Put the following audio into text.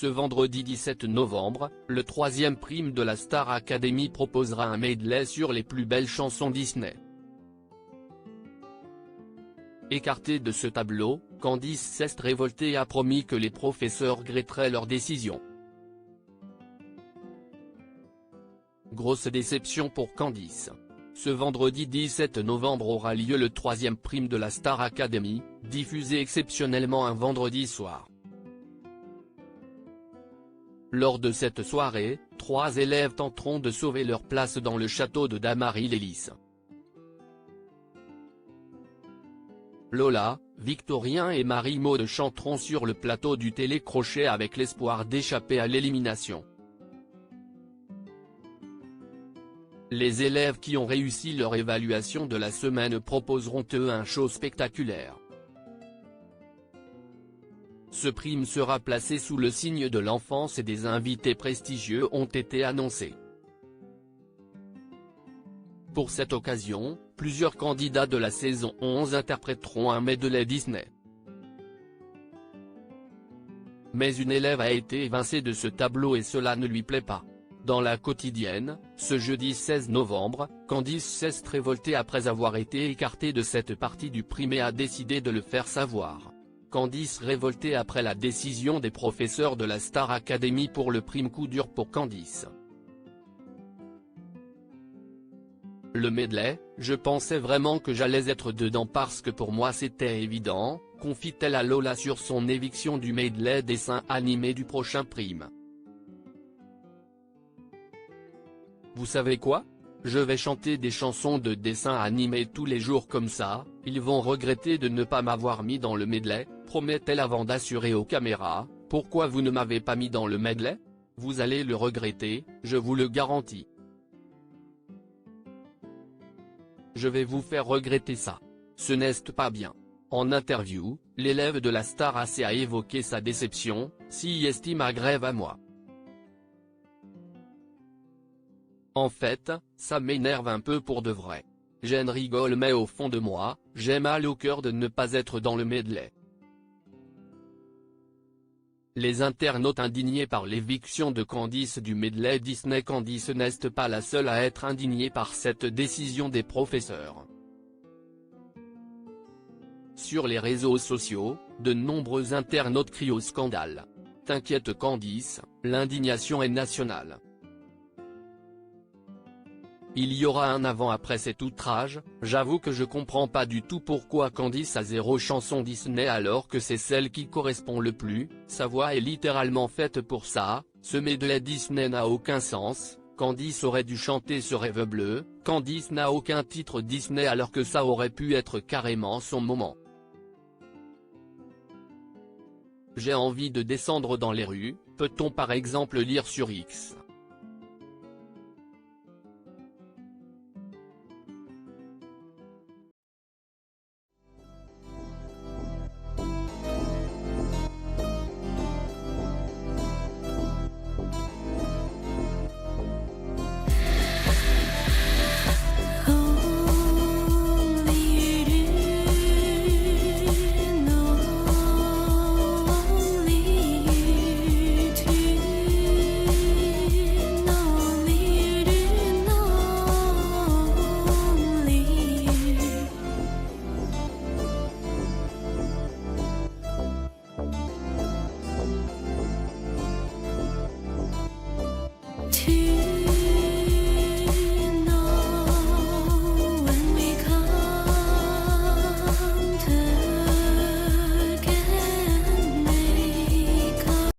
Ce vendredi 17 novembre, le 3e prime de la Star Academy proposera un medley sur les plus belles chansons Disney. Écartée de ce tableau, Candice s'est révoltée et a promis que les professeurs regretteraient leur décision. Grosse déception pour Candice. Ce vendredi 17 novembre aura lieu le 3e prime de la Star Academy, diffusé exceptionnellement un vendredi soir. Lors de cette soirée, 3 élèves tenteront de sauver leur place dans le château de Damary-les-Lys. Lola, Victorien et Marie-Maude chanteront sur le plateau du télécrochet avec l'espoir d'échapper à l'élimination. Les élèves qui ont réussi leur évaluation de la semaine proposeront eux un show spectaculaire. Ce prime sera placé sous le signe de l'enfance et des invités prestigieux ont été annoncés. Pour cette occasion, plusieurs candidats de la saison 11 interpréteront un medley Disney. Mais une élève a été évincée de ce tableau et cela ne lui plaît pas. Dans la quotidienne, ce jeudi 16 novembre, Candice s'est révoltée après avoir été écartée de cette partie du prime et a décidé de le faire savoir. Candice révoltée après la décision des professeurs de la Star Academy pour le prime. Coup dur pour Candice. Le medley, je pensais vraiment que j'allais être dedans parce que pour moi c'était évident, confie-t-elle à Lola sur son éviction du medley dessin animé du prochain prime. Vous savez quoi? Je vais chanter des chansons de dessins animés tous les jours comme ça, ils vont regretter de ne pas m'avoir mis dans le medley, promet-elle avant d'assurer aux caméras. Pourquoi vous ne m'avez pas mis dans le medley? Vous allez le regretter, je vous le garantis. Je vais vous faire regretter ça. Ce n'est pas bien. En interview, l'élève de la Star AC a évoqué sa déception, si estime agrève à moi. En fait, ça m'énerve un peu pour de vrai. J'en rigole mais au fond de moi, j'ai mal au cœur de ne pas être dans le medley. Les internautes indignés par l'éviction de Candice du medley Disney. Candice n'est pas la seule à être indignée par cette décision des professeurs. Sur les réseaux sociaux, de nombreux internautes crient au scandale. T'inquiète Candice, l'indignation est nationale. Il y aura un avant-après cet outrage, j'avoue que je comprends pas du tout pourquoi Candice a 0 chanson Disney alors que c'est celle qui correspond le plus, sa voix est littéralement faite pour ça, ce medley Disney n'a aucun sens, Candice aurait dû chanter ce Rêve bleu, Candice n'a aucun titre Disney alors que ça aurait pu être carrément son moment. J'ai envie de descendre dans les rues, peut-on par exemple lire sur X.